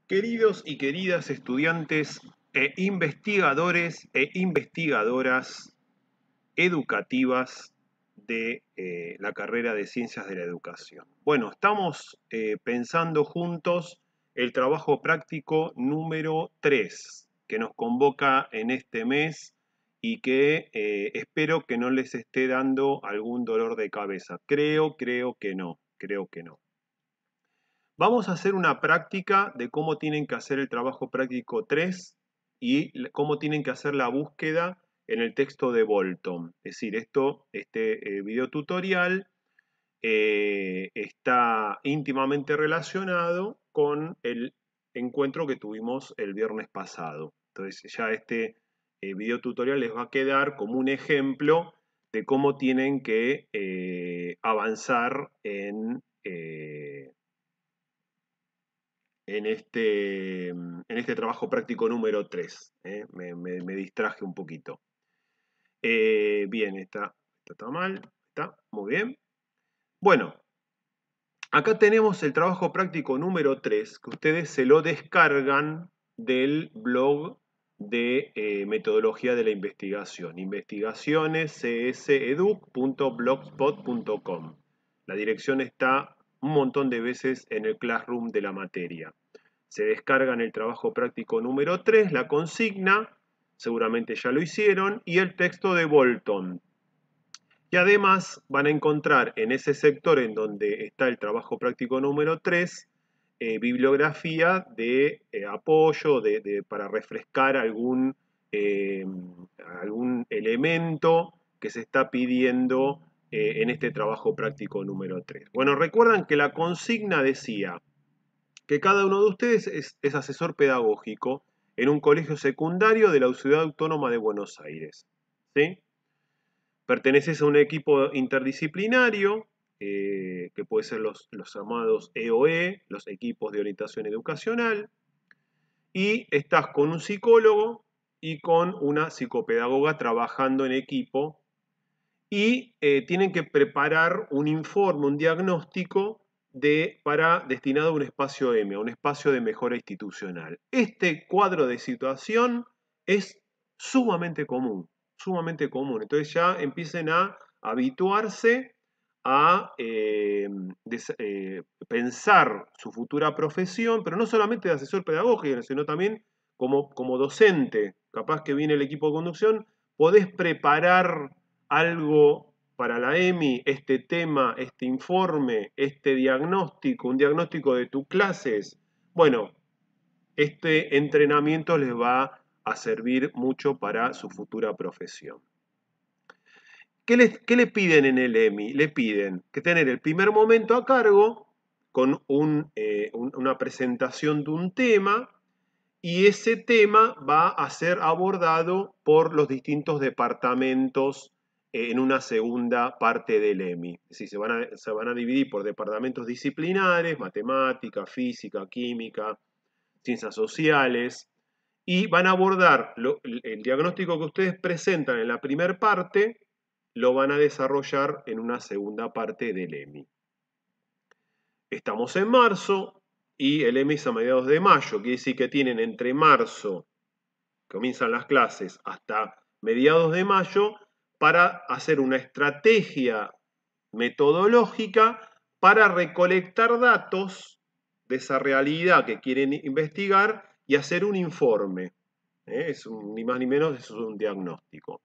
Queridos y queridas estudiantes e investigadores e investigadoras educativas de la carrera de Ciencias de la Educación. Bueno, estamos pensando juntos el trabajo práctico número 3 que nos convoca en este mes y que espero que no les esté dando algún dolor de cabeza. Creo que no. Vamos a hacer una práctica de cómo tienen que hacer el trabajo práctico 3 y cómo tienen que hacer la búsqueda en el texto de Bolton. Es decir, este video tutorial está íntimamente relacionado con el encuentro que tuvimos el viernes pasado. Entonces ya este video tutorial les va a quedar como un ejemplo de cómo tienen que avanzar en este trabajo práctico número 3. Me distraje un poquito. Bien, está mal, está muy bien. Bueno, acá tenemos el trabajo práctico número 3, que ustedes se lo descargan del blog de metodología de la investigación, investigacionescseduc.blogspot.com. La dirección está un montón de veces en el Classroom de la materia. Se descargan el trabajo práctico número 3, la consigna, seguramente ya lo hicieron, y el texto de Bolton. Y además van a encontrar en ese sector en donde está el trabajo práctico número 3, bibliografía de apoyo para refrescar algún elemento que se está pidiendo en este trabajo práctico número 3. Bueno, recuerdan que la consigna decía que cada uno de ustedes es asesor pedagógico en un colegio secundario de la Ciudad Autónoma de Buenos Aires. ¿Sí? Perteneces a un equipo interdisciplinario, que puede ser los llamados EOE, los equipos de orientación educacional, y estás con un psicólogo y con una psicopedagoga trabajando en equipo, y tienen que preparar un informe, un diagnóstico destinado a un espacio M, a un espacio de mejora institucional. Este cuadro de situación es sumamente común. Entonces ya empiecen a habituarse a pensar su futura profesión, pero no solamente de asesor pedagógico, sino también como docente. Capaz que viene el equipo de conducción, podés preparar algo para la EMI, este tema, este informe, este diagnóstico, un diagnóstico de tus clases. Bueno, este entrenamiento les va a servir mucho para su futura profesión. ¿Qué le piden en el EMI? Le piden que tener el primer momento a cargo con una presentación de un tema, y ese tema va a ser abordado por los distintos departamentos en una segunda parte del EMI. Es decir, se van a dividir por departamentos disciplinares, matemática, física, química, ciencias sociales, y van a abordar el diagnóstico que ustedes presentan en la primera parte, lo van a desarrollar en una segunda parte del EMI. Estamos en marzo y el EMI es a mediados de mayo, quiere decir que tienen entre marzo, comienzan las clases, hasta mediados de mayo para hacer una estrategia metodológica para recolectar datos de esa realidad que quieren investigar y hacer un informe. Ni más ni menos, eso es un diagnóstico.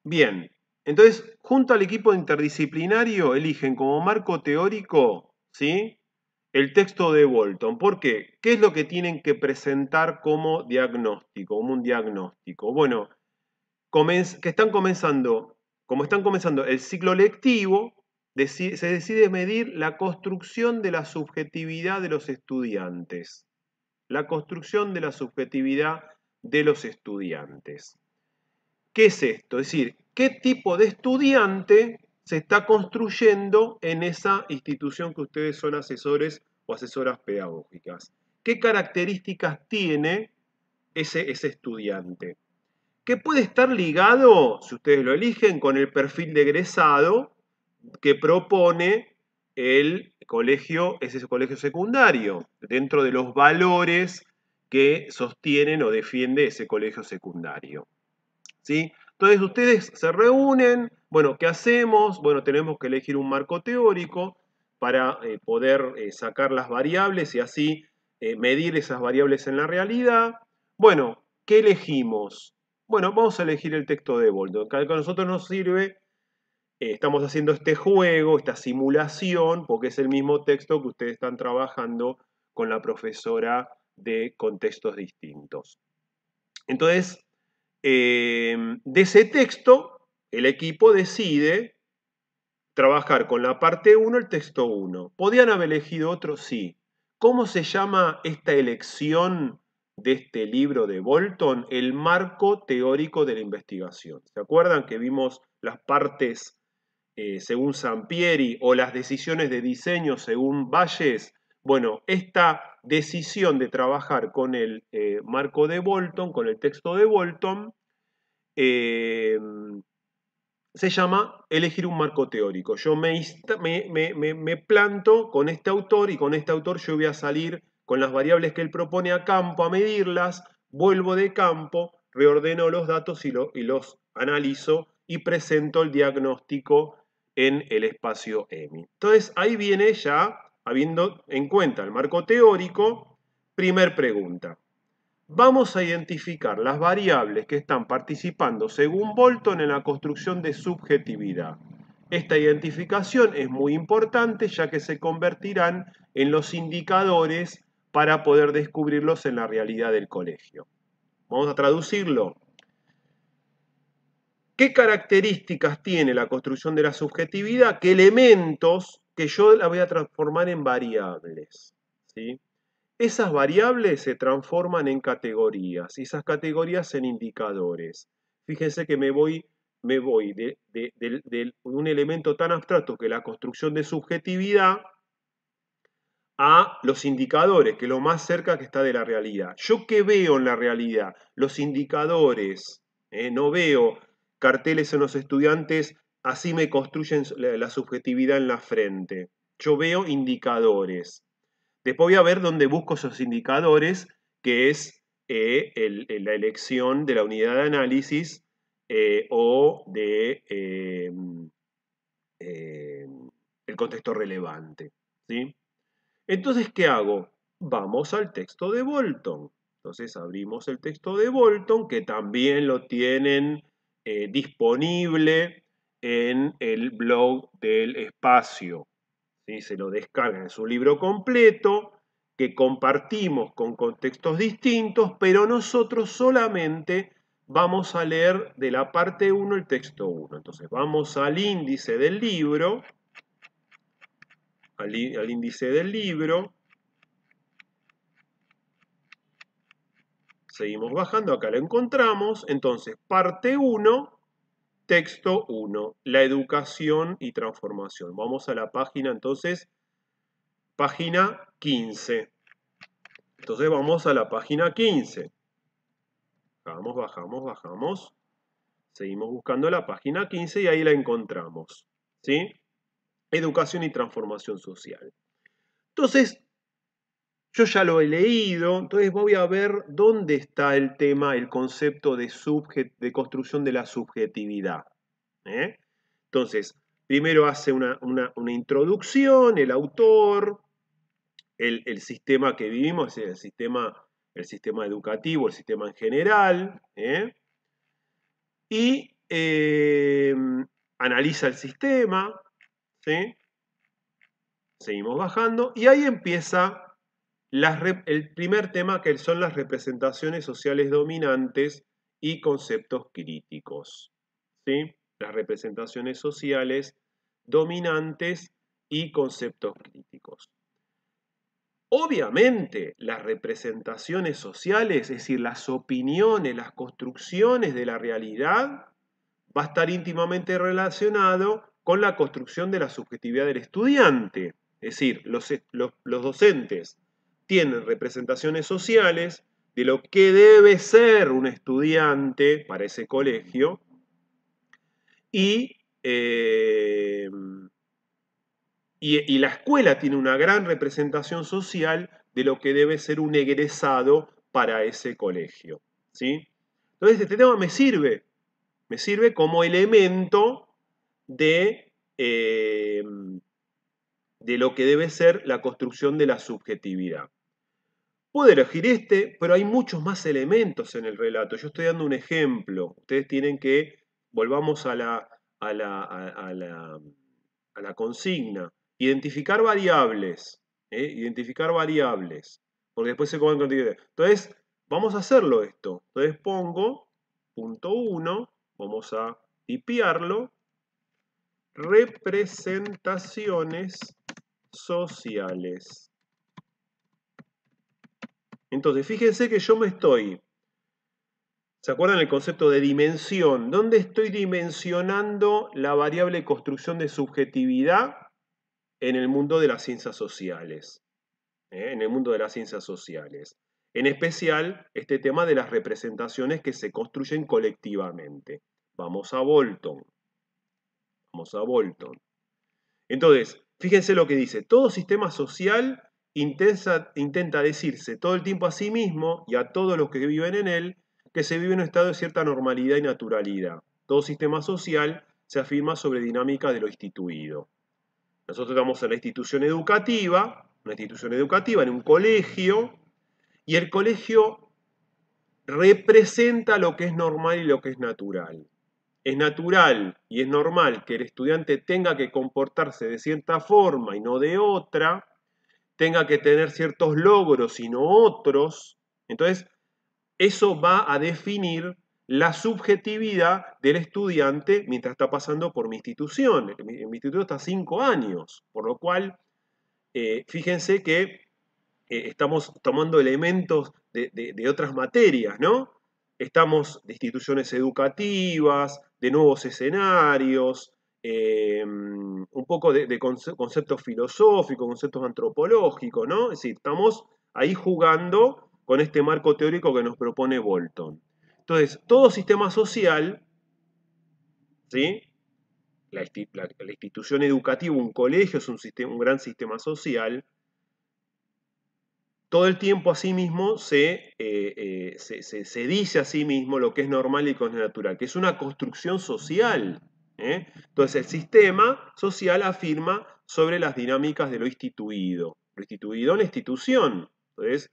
Bien, entonces, junto al equipo interdisciplinario, eligen como marco teórico, ¿sí?, el texto de Bolton. ¿Por qué? ¿Qué es lo que tienen que presentar como diagnóstico, como un diagnóstico? Bueno, como están comenzando el ciclo lectivo, se decide medir la construcción de la subjetividad de los estudiantes. La construcción de la subjetividad de los estudiantes. ¿Qué es esto? Es decir, ¿qué tipo de estudiante se está construyendo en esa institución que ustedes son asesores o asesoras pedagógicas? ¿Qué características tiene ese estudiante? Que puede estar ligado, si ustedes lo eligen, con el perfil de egresado que propone el colegio es ese colegio secundario, dentro de los valores que sostienen o defiende ese colegio secundario. ¿Sí? Entonces ustedes se reúnen, bueno, ¿qué hacemos? Bueno, tenemos que elegir un marco teórico para poder sacar las variables y así medir esas variables en la realidad. Bueno, ¿qué elegimos? Bueno, vamos a elegir el texto de Bolton, que a nosotros nos sirve, estamos haciendo este juego, esta simulación, porque es el mismo texto que ustedes están trabajando con la profesora de contextos distintos. Entonces, de ese texto, el equipo decide trabajar con la parte 1, el texto 1. ¿Podían haber elegido otro? Sí. ¿Cómo se llama esta elección de este libro de Bolton? El marco teórico de la investigación. ¿Se acuerdan que vimos las partes según Sampieri o las decisiones de diseño según Bayes? Bueno, esta decisión de trabajar con el marco de Bolton, con el texto de Bolton, se llama elegir un marco teórico. Yo me planto con este autor y con este autor yo voy a salir con las variables que él propone a campo a medirlas, vuelvo de campo, reordeno los datos y los analizo y presento el diagnóstico en el espacio EMI. Entonces ahí viene ya, habiendo en cuenta el marco teórico, primer pregunta. Vamos a identificar las variables que están participando según Bolton en la construcción de subjetividad. Esta identificación es muy importante ya que se convertirán en los indicadores para poder descubrirlos en la realidad del colegio. Vamos a traducirlo. ¿Qué características tiene la construcción de la subjetividad? ¿Qué elementos que yo la voy a transformar en variables? ¿Sí? Esas variables se transforman en categorías y esas categorías en indicadores. Fíjense que me voy de un elemento tan abstracto que la construcción de subjetividad a los indicadores, que es lo más cerca que está de la realidad. ¿Yo qué veo en la realidad? Los indicadores. No veo carteles en los estudiantes, así me construyen la subjetividad en la frente. Yo veo indicadores. Después voy a ver dónde busco esos indicadores, que es la elección de la unidad de análisis o de el contexto relevante. ¿Sí? Entonces, ¿qué hago? Vamos al texto de Bolton. Entonces abrimos el texto de Bolton, que también lo tienen disponible en el blog del espacio. ¿Sí? Se lo descargan en su libro completo, que compartimos con contextos distintos, pero nosotros solamente vamos a leer de la parte 1 el texto 1. Entonces vamos al índice del libro, al índice del libro, seguimos bajando, acá lo encontramos, entonces parte 1, texto 1, la educación y transformación. Vamos a la página entonces, página 15. Entonces vamos a la página 15. Bajamos, bajamos, bajamos. Seguimos buscando la página 15 y ahí la encontramos. ¿Sí? Educación y transformación social. Entonces, yo ya lo he leído, entonces voy a ver dónde está el tema, el concepto de construcción de la subjetividad. Entonces, primero hace una introducción, el autor, el sistema que vivimos, el sistema educativo, el sistema en general, y analiza el sistema, ¿sí? Seguimos bajando, y ahí empieza el primer tema, que son las representaciones sociales dominantes y conceptos críticos. ¿Sí? Las representaciones sociales dominantes y conceptos críticos. Obviamente, las representaciones sociales, es decir, las opiniones, las construcciones de la realidad, va a estar íntimamente relacionado con la construcción de la subjetividad del estudiante. Es decir, los docentes tienen representaciones sociales de lo que debe ser un estudiante para ese colegio y y la escuela tiene una gran representación social de lo que debe ser un egresado para ese colegio, ¿sí? Entonces este tema me sirve como elemento de lo que debe ser la construcción de la subjetividad. Puedo elegir este, pero hay muchos más elementos en el relato. Yo estoy dando un ejemplo. Ustedes tienen que, volvamos a la consigna, identificar variables, identificar variables, porque después se comen continuidad. Entonces, vamos a hacerlo esto. Entonces pongo punto 1, vamos a tipearlo, representaciones sociales. Entonces, fíjense que yo ¿se acuerdan el concepto de dimensión? ¿Dónde estoy dimensionando la variable construcción de subjetividad? En el mundo de las ciencias sociales. En el mundo de las ciencias sociales. En especial, este tema de las representaciones que se construyen colectivamente. Vamos a Bolton. Vamos a Bolton. Entonces, fíjense lo que dice. Todo sistema social intenta decirse todo el tiempo a sí mismo y a todos los que viven en él que se vive en un estado de cierta normalidad y naturalidad. Todo sistema social se afirma sobre dinámica de lo instituido. Nosotros estamos en la institución educativa, en un colegio, y el colegio representa lo que es normal y lo que es natural. Es natural y es normal que el estudiante tenga que comportarse de cierta forma y no de otra, tenga que tener ciertos logros y no otros. Entonces, eso va a definir la subjetividad del estudiante mientras está pasando por mi institución. En mi instituto está 5 años, por lo cual, fíjense que estamos tomando elementos de otras materias, ¿no? Estamos de instituciones educativas, de nuevos escenarios, un poco de conceptos filosóficos, conceptos antropológicos, ¿no? Es decir, estamos ahí jugando con este marco teórico que nos propone Bolton. Entonces, todo sistema social, ¿sí? La institución educativa, un colegio, es un gran sistema social. Todo el tiempo a sí mismo se dice a sí mismo lo que es normal y lo que es natural, que es una construcción social. Entonces el sistema social afirma sobre las dinámicas de lo instituido en la institución. Entonces,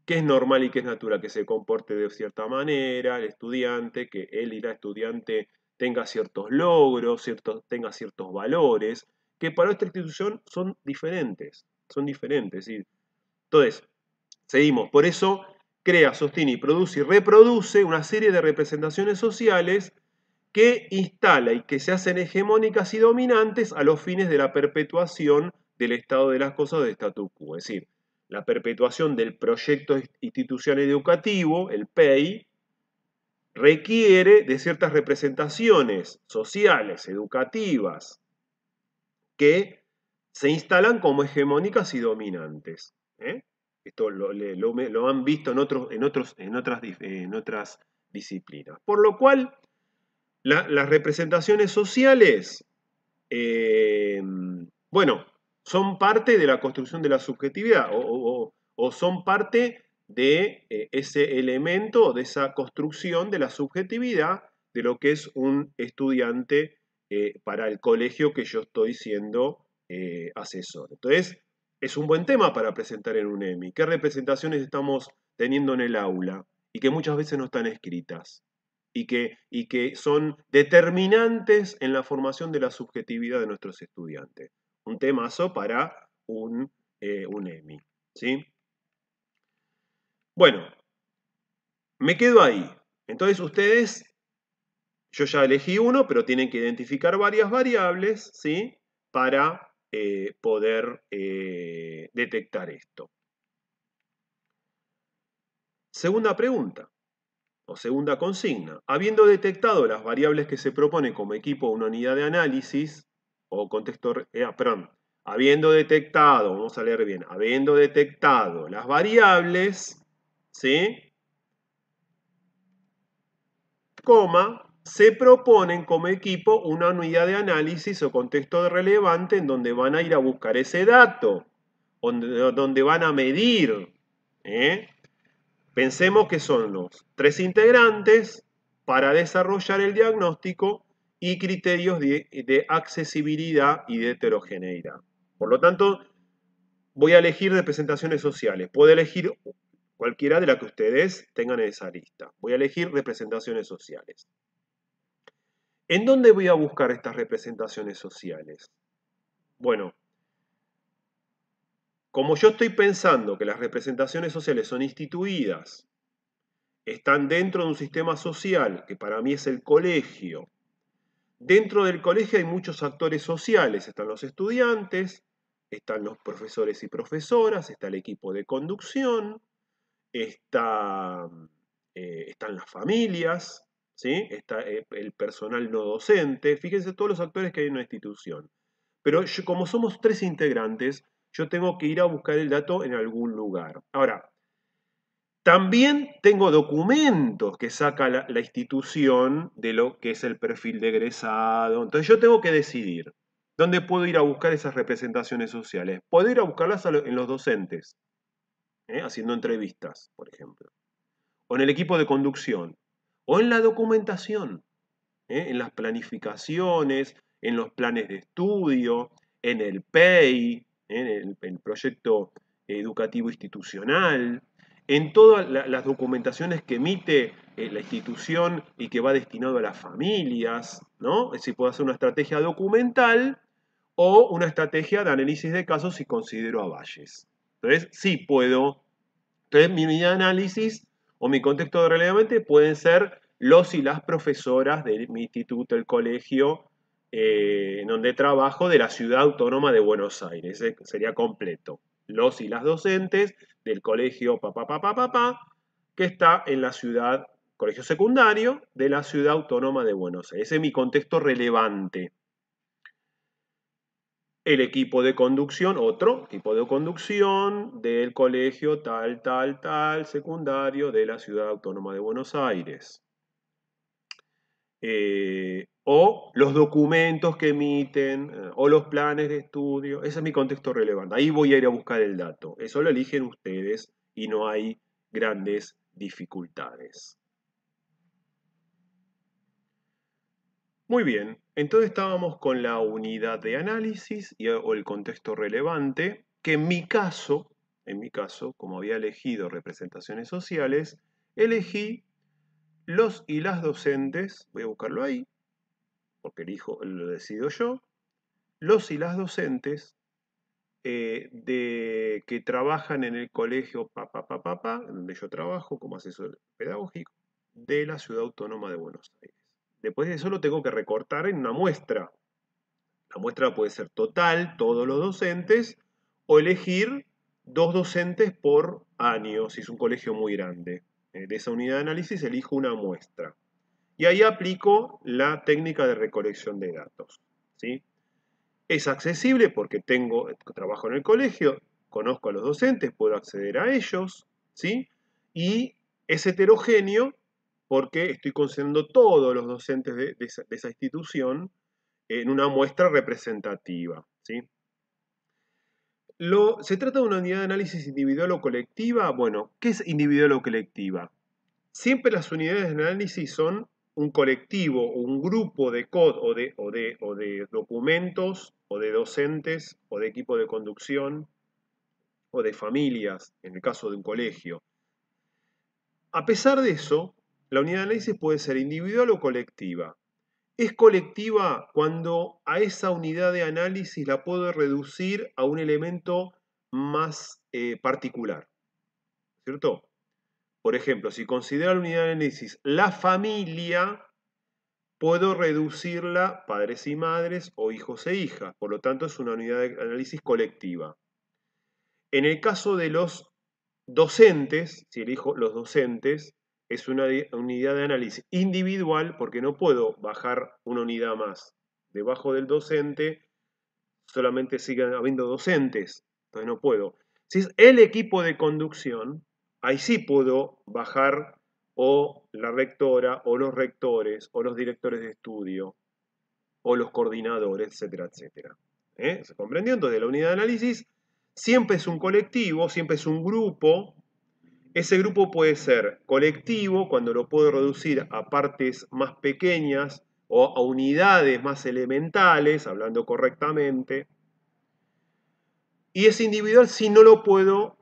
¿qué es normal y qué es natural? Que se comporte de cierta manera el estudiante, que él y la estudiante tenga ciertos logros, tenga ciertos valores, que para esta institución son diferentes. Es decir, entonces, seguimos. Por eso crea, sostiene, produce y reproduce una serie de representaciones sociales que instala y que se hacen hegemónicas y dominantes a los fines de la perpetuación del estado de las cosas de statu quo. Es decir, la perpetuación del proyecto institucional educativo, el PEI, requiere de ciertas representaciones sociales, educativas, que se instalan como hegemónicas y dominantes. Esto lo han visto en otras disciplinas. Por lo cual, las representaciones sociales, bueno, son parte de la construcción de la subjetividad o son parte de ese elemento, de esa construcción de la subjetividad de lo que es un estudiante para el colegio que yo estoy siendo asesor. Entonces, es un buen tema para presentar en un EMI. ¿Qué representaciones estamos teniendo en el aula? Y que muchas veces no están escritas. Y que son determinantes en la formación de la subjetividad de nuestros estudiantes. Un temazo para un EMI. ¿Sí? Bueno, me quedo ahí. Entonces ustedes, yo ya elegí uno, pero tienen que identificar varias variables, ¿sí? Para poder detectar esto. Segunda pregunta, o segunda consigna. Habiendo detectado las variables que se propone como equipo una unidad de análisis, o contexto, perdón, habiendo detectado, vamos a leer bien, habiendo detectado las variables, ¿sí? Coma, se proponen como equipo una unidad de análisis o contexto relevante en donde van a ir a buscar ese dato, donde van a medir. Pensemos que son los 3 integrantes para desarrollar el diagnóstico y criterios de accesibilidad y de heterogeneidad. Por lo tanto, voy a elegir representaciones sociales. Puedo elegir cualquiera de las que ustedes tengan en esa lista. Voy a elegir representaciones sociales. ¿En dónde voy a buscar estas representaciones sociales? Bueno, como yo estoy pensando que las representaciones sociales son instituidas, están dentro de un sistema social, que para mí es el colegio. Dentro del colegio hay muchos actores sociales. Están los estudiantes, están los profesores y profesoras, está el equipo de conducción, están las familias, ¿sí? Está el personal no docente. Fíjense todos los actores que hay en una institución. Pero como somos 3 integrantes, yo tengo que ir a buscar el dato en algún lugar. Ahora, también tengo documentos que saca la institución de lo que es el perfil de egresado. Entonces yo tengo que decidir dónde puedo ir a buscar esas representaciones sociales. Puedo ir a buscarlas en los docentes, haciendo entrevistas, por ejemplo. O en el equipo de conducción. O en la documentación, en las planificaciones, en los planes de estudio, en el PEI, en el proyecto educativo institucional, en todas las documentaciones que emite la institución y que va destinado a las familias, ¿no? Es decir, puedo hacer una estrategia documental o una estrategia de análisis de casos si considero a Valles. Entonces, sí puedo. Entonces, mi unidad de análisis o mi contexto de relevante pueden ser los y las profesoras de mi instituto, el colegio en donde trabajo de la Ciudad Autónoma de Buenos Aires. Ese sería completo. Los y las docentes del colegio que está en la ciudad, colegio secundario de la Ciudad Autónoma de Buenos Aires. Ese es mi contexto relevante. El equipo de conducción, otro equipo de conducción del colegio tal, secundario de la Ciudad Autónoma de Buenos Aires. O los documentos que emiten, o los planes de estudio. Ese es mi contexto relevante. Ahí voy a ir a buscar el dato. Eso lo eligen ustedes y no hay grandes dificultades. Muy bien, entonces estábamos con la unidad de análisis o el contexto relevante, que en mi caso, como había elegido representaciones sociales, elegí los y las docentes, voy a buscarlo ahí, porque lo decido yo, los y las docentes que trabajan en el colegio donde yo trabajo como asesor pedagógico, de la Ciudad Autónoma de Buenos Aires. Después de eso lo tengo que recortar en una muestra. La muestra puede ser total, todos los docentes, o elegir 2 docentes por año, si es un colegio muy grande. De esa unidad de análisis elijo una muestra. Y ahí aplico la técnica de recolección de datos. ¿Sí? Es accesible porque trabajo en el colegio, conozco a los docentes, puedo acceder a ellos, ¿sí? Y es heterogéneo porque estoy considerando todos los docentes de esa institución en una muestra representativa, ¿sí? ¿Se trata de una unidad de análisis individual o colectiva? Bueno, ¿qué es individual o colectiva? Siempre las unidades de análisis son un colectivo o un grupo de o de documentos o de docentes o de equipo de conducción o de familias, en el caso de un colegio. A pesar de eso, la unidad de análisis puede ser individual o colectiva. Es colectiva cuando a esa unidad de análisis la puedo reducir a un elemento más particular, ¿cierto? Por ejemplo, si considero la unidad de análisis la familia, puedo reducirla padres y madres o hijos e hijas. Por lo tanto, es una unidad de análisis colectiva. En el caso de los docentes, si elijo los docentes, es una unidad de análisis individual porque no puedo bajar una unidad más. Debajo del docente solamente siguen habiendo docentes, entonces no puedo. Si es el equipo de conducción, ahí sí puedo bajar o la rectora, o los rectores, o los directores de estudio, o los coordinadores, etcétera, etcétera. ¿Se comprendió? Entonces, la unidad de análisis siempre es un colectivo, siempre es un grupo. Ese grupo puede ser colectivo, cuando lo puedo reducir a partes más pequeñas o a unidades más elementales, hablando correctamente. Y es individual si no lo puedo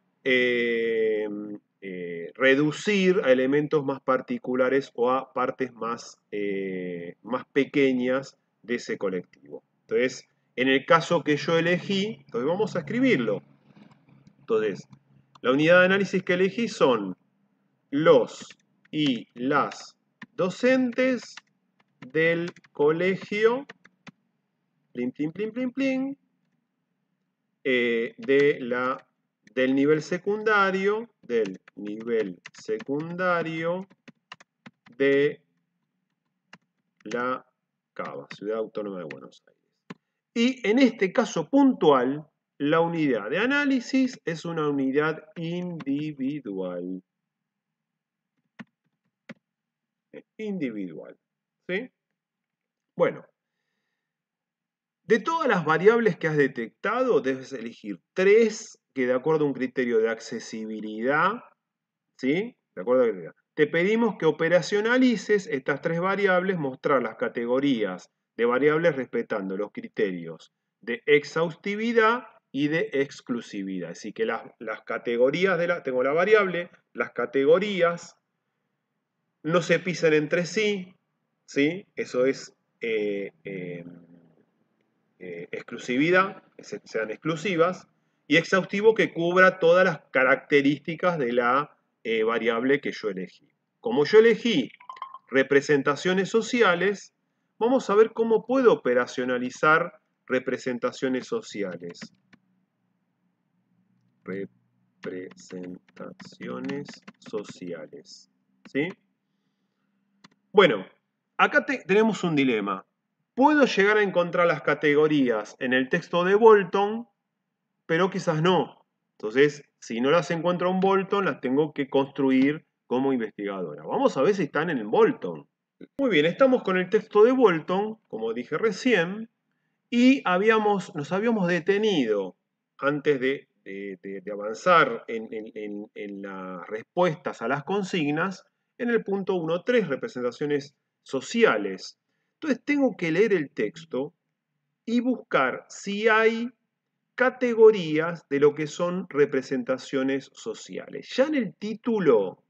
reducir a elementos más particulares o a partes más pequeñas de ese colectivo. Entonces, en el caso que yo elegí, entonces vamos a escribirlo. Entonces, la unidad de análisis que elegí son los y las docentes del colegio, plin, plin, plin, plin, plin, del nivel secundario, de la CABA, Ciudad Autónoma de Buenos Aires. Y en este caso puntual, la unidad de análisis es una unidad individual. Individual. ¿Sí? Bueno. De todas las variables que has detectado, debes elegir 3 que de acuerdo a un criterio de accesibilidad, ¿sí? De acuerdo a criterio. Te pedimos que operacionalices estas 3 variables, mostrar las categorías de variables respetando los criterios de exhaustividad y de exclusividad. Así que las categorías tengo la variable, las categorías no se pisan entre sí, ¿sí? Eso es exclusividad, que sean exclusivas, y exhaustivo que cubra todas las características de la variable que yo elegí. Como yo elegí representaciones sociales, vamos a ver cómo puedo operacionalizar representaciones sociales. Representaciones sociales. ¿Sí? Bueno, acá tenemos un dilema. Puedo llegar a encontrar las categorías en el texto de Bolton, pero quizás no. Entonces, si no las encuentro en Bolton, las tengo que construir como investigadora. Vamos a ver si están en Bolton. Muy bien, estamos con el texto de Bolton, como dije recién, y nos habíamos detenido antes de avanzar en las respuestas a las consignas en el punto 1.3, representaciones sociales. Entonces tengo que leer el texto y buscar si hay categorías de lo que son representaciones sociales. Ya en el título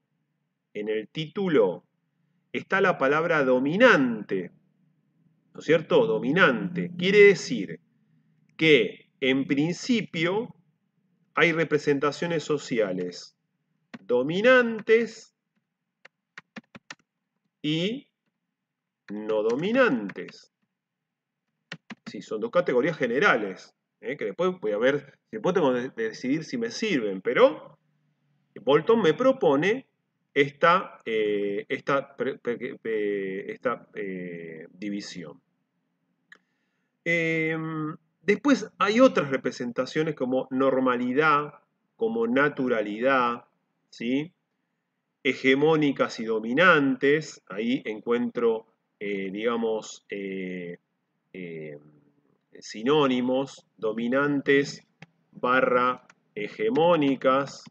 está la palabra dominante, ¿no es cierto? Dominante. Quiere decir que en principio hay representaciones sociales dominantes y no dominantes. Sí, son 2 categorías generales, que después voy a ver, después tengo que decidir si me sirven, pero Bolton me propone esta división. Después hay otras representaciones como normalidad, como naturalidad, ¿sí? Hegemónicas y dominantes. Ahí encuentro, digamos, sinónimos, dominantes barra hegemónicas,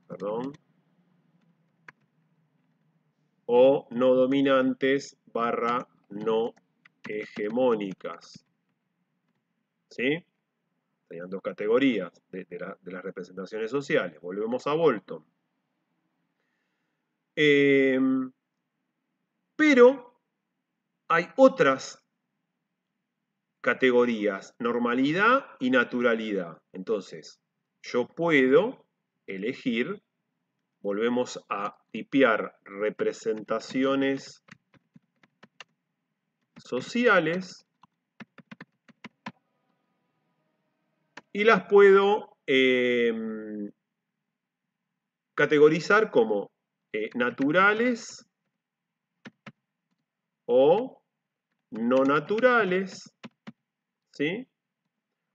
perdón, o no dominantes barra no hegemónicas. ¿Sí? Serían 2 categorías de las representaciones sociales. Volvemos a Bolton. Pero hay otras categorías, normalidad y naturalidad. Entonces, yo puedo elegir, volvemos a tipear representaciones sociales y las puedo categorizar como naturales o no naturales, ¿sí?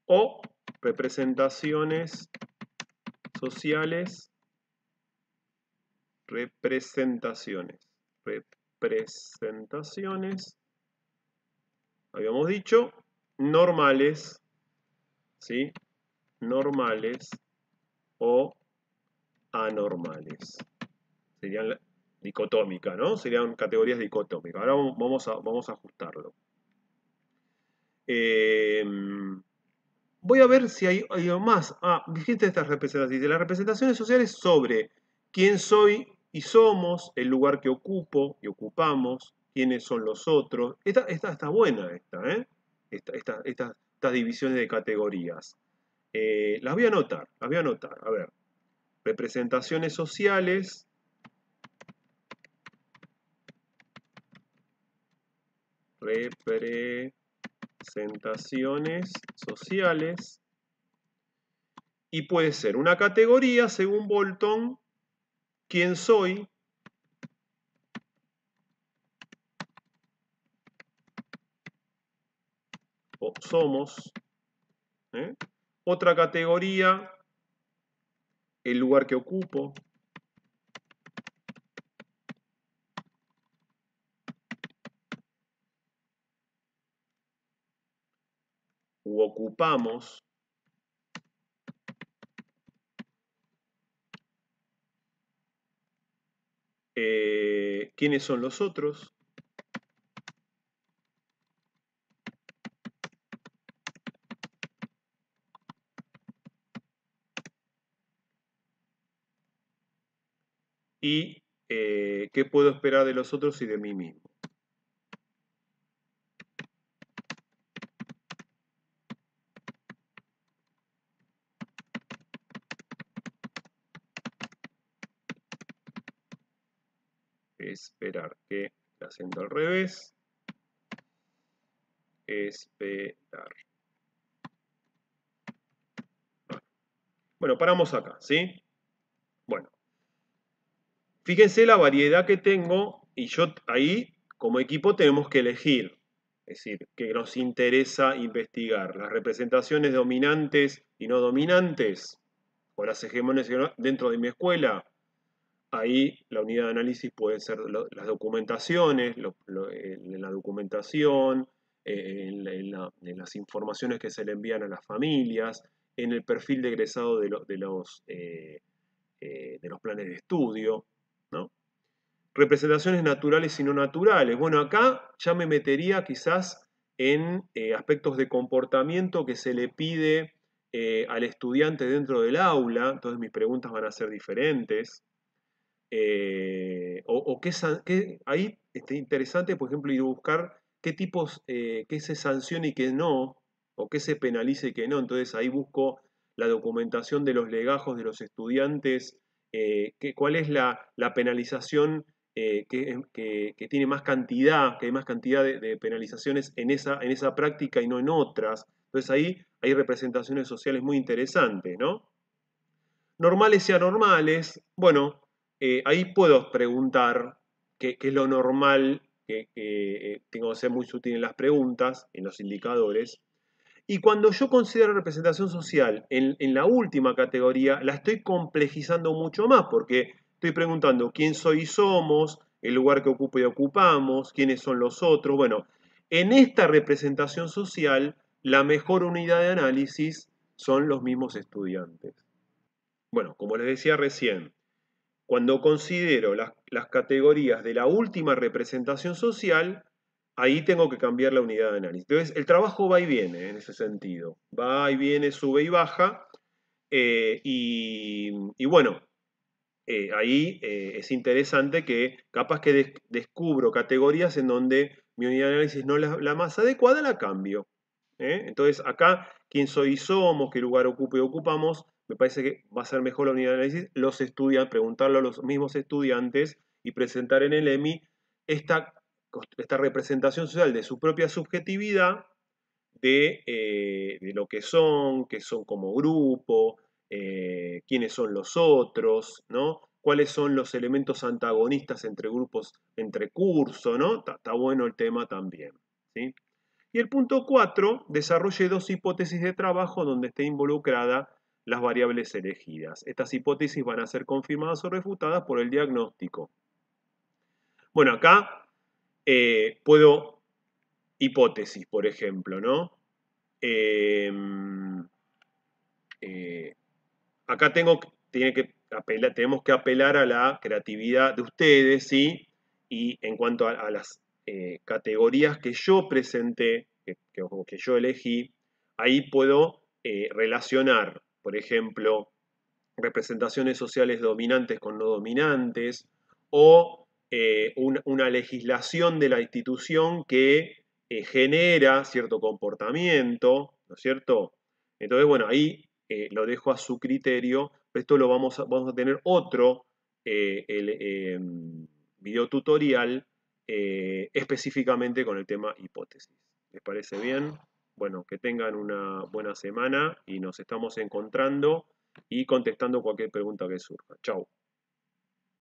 O representaciones sociales representaciones. Representaciones, habíamos dicho, normales, ¿sí? Normales o anormales. Serían dicotómicas, ¿no? Serían categorías dicotómicas. Ahora vamos a ajustarlo. Voy a ver si hay más. Fíjate estas representaciones. Las representaciones sociales sobre quién soy y somos, el lugar que ocupo y ocupamos, quiénes son los otros. Esta está buena, ¿eh? Estas divisiones de categorías. Las voy a anotar, las voy a anotar. A ver, representaciones sociales. Representaciones sociales. Y puede ser una categoría, según Bolton, quién soy, o somos. Otra categoría, el lugar que ocupo. U ocupamos. ¿Quiénes son los otros? Y qué puedo esperar de los otros y de mí mismo. Esperar, que haciendo al revés. Esperar. Bueno, paramos acá, ¿sí? Bueno, fíjense la variedad que tengo y yo ahí como equipo tenemos que elegir. Es decir, que nos interesa investigar las representaciones dominantes y no dominantes o las hegemonias dentro de mi escuela. Ahí la unidad de análisis puede ser las documentaciones, en la documentación, en las informaciones que se le envían a las familias, en el perfil de egresado de los planes de estudio, ¿no? Representaciones naturales y no naturales. Bueno, acá ya me metería quizás en aspectos de comportamiento que se le pide al estudiante dentro del aula, entonces mis preguntas van a ser diferentes. Ahí está interesante, por ejemplo, ir a buscar qué tipos, qué se sanciona y qué no, o qué se penaliza y qué no. Entonces ahí busco la documentación de los legajos de los estudiantes, cuál es la penalización que tiene más cantidad, que hay más cantidad de penalizaciones en esa práctica y no en otras. Entonces ahí hay representaciones sociales muy interesantes, ¿no? Normales y anormales, bueno, ahí puedo preguntar qué es lo normal, que tengo que ser muy sutil en las preguntas, en los indicadores. Y cuando yo considero representación social en la última categoría, la estoy complejizando mucho más, porque estoy preguntando quién soy y somos, el lugar que ocupo y ocupamos, quiénes son los otros. Bueno, en esta representación social, la mejor unidad de análisis son los mismos estudiantes. Bueno, como les decía recién, cuando considero las categorías de la última representación social, ahí tengo que cambiar la unidad de análisis. Entonces, el trabajo va y viene en ese sentido. Va y viene, sube y baja. Y bueno, ahí es interesante que capaz que descubro categorías en donde mi unidad de análisis no es la más adecuada, la cambio. Entonces, acá, quién soy y somos, qué lugar ocupo y ocupamos, me parece que va a ser mejor la unidad de análisis. Los estudiantes, preguntarlo a los mismos estudiantes y presentar en el EMI esta representación social de su propia subjetividad, de lo que son como grupo, quiénes son los otros, ¿no? Cuáles son los elementos antagonistas entre grupos, entre cursos, ¿no? Está bueno el tema también, ¿sí? Y el punto 4, desarrolle dos hipótesis de trabajo donde esté involucrada las variables elegidas. Estas hipótesis van a ser confirmadas o refutadas por el diagnóstico. Bueno, acá puedo hipótesis, por ejemplo, ¿no? Acá tenemos que apelar a la creatividad de ustedes, ¿sí? Y en cuanto a las categorías que yo presenté, que yo elegí, ahí puedo relacionar, por ejemplo, representaciones sociales dominantes con no dominantes, o una legislación de la institución que genera cierto comportamiento, ¿no es cierto? Entonces, bueno, ahí lo dejo a su criterio, pero esto lo vamos a tener otro video tutorial específicamente con el tema hipótesis. ¿Les parece bien? Bueno, que tengan una buena semana y nos estamos encontrando y contestando cualquier pregunta que surja. Chau.